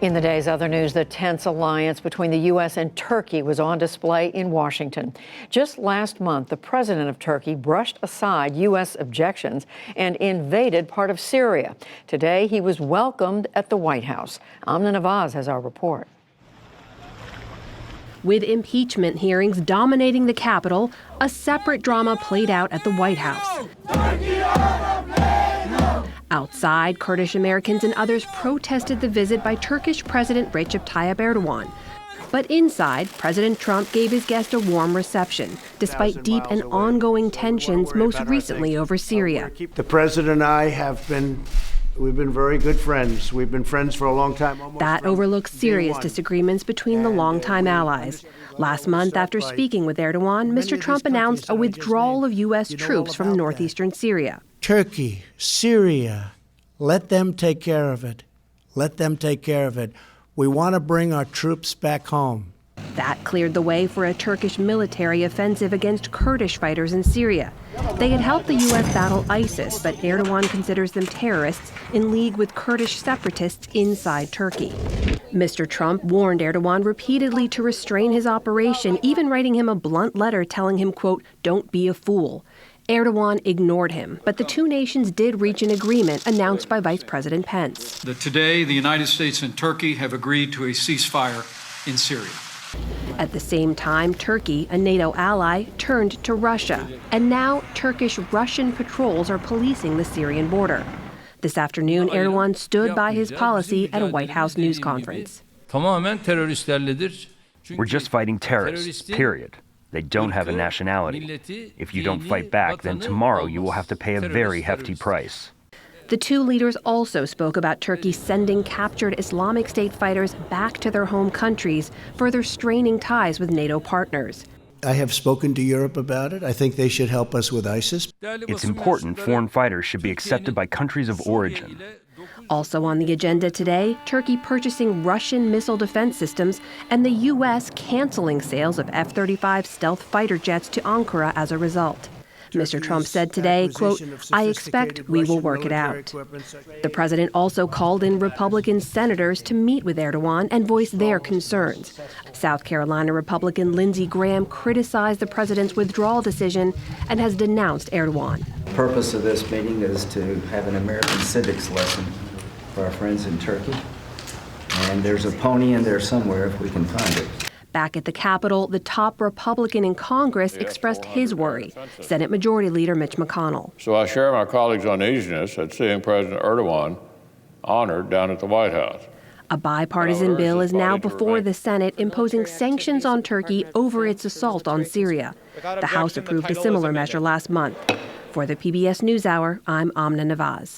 In the day's other news, the tense alliance between the U.S. and Turkey was on display in Washington. Just last month, the president of Turkey brushed aside U.S. objections and invaded part of Syria. Today, he was welcomed at the White House. Amna Nawaz has our report. With impeachment hearings dominating the Capitol, a separate drama played out at the White House. Outside, Kurdish Americans and others protested the visit by Turkish President Recep Tayyip Erdogan. But inside, President Trump gave his guest a warm reception, despite deep and ongoing tensions, most recently over Syria. The president and I we've been very good friends. We've been friends for a long time. That overlooks serious disagreements between the longtime allies. Last month, after speaking with Erdogan, Mr. Trump announced a withdrawal of U.S. troops from northeastern Syria. Turkey, Syria, let them take care of it. Let them take care of it. We want to bring our troops back home. That cleared the way for a Turkish military offensive against Kurdish fighters in Syria. They had helped the U.S. battle ISIS, but Erdogan considers them terrorists in league with Kurdish separatists inside Turkey. Mr. Trump warned Erdogan repeatedly to restrain his operation, even writing him a blunt letter telling him, quote, "Don't be a fool." Erdogan ignored him, but the two nations did reach an agreement announced by Vice President Pence. Today, the United States and Turkey have agreed to a ceasefire in Syria. At the same time, Turkey, a NATO ally, turned to Russia. And now Turkish-Russian patrols are policing the Syrian border. This afternoon, Erdogan stood by his policy at a White House news conference. We're just fighting terrorists, period. They don't have a nationality. If you don't fight back, then tomorrow you will have to pay a very hefty price. The two leaders also spoke about Turkey sending captured Islamic State fighters back to their home countries, further straining ties with NATO partners. I have spoken to Europe about it. I think they should help us with ISIS. It's important foreign fighters should be accepted by countries of origin. Also on the agenda today, Turkey purchasing Russian missile defense systems and the U.S. canceling sales of F-35 stealth fighter jets to Ankara as a result. Mr. Trump said today, quote, "I expect we will work it out." The president also called in Republican senators to meet with Erdogan and voice their concerns. South Carolina Republican Lindsey Graham criticized the president's withdrawal decision and has denounced Erdogan. The purpose of this meeting is to have an American civics lesson for our friends in Turkey. And there's a pony in there somewhere if we can find it. Back at the Capitol, the top Republican in Congress expressed his worry, Senate Majority Leader Mitch McConnell. So I share my colleagues' uneasiness at seeing President Erdogan honored down at the White House. A bipartisan bill is now before the Senate imposing sanctions on Turkey over its assault on Syria. The House approved a similar measure last month. For the PBS NewsHour, I'm Amna Nawaz.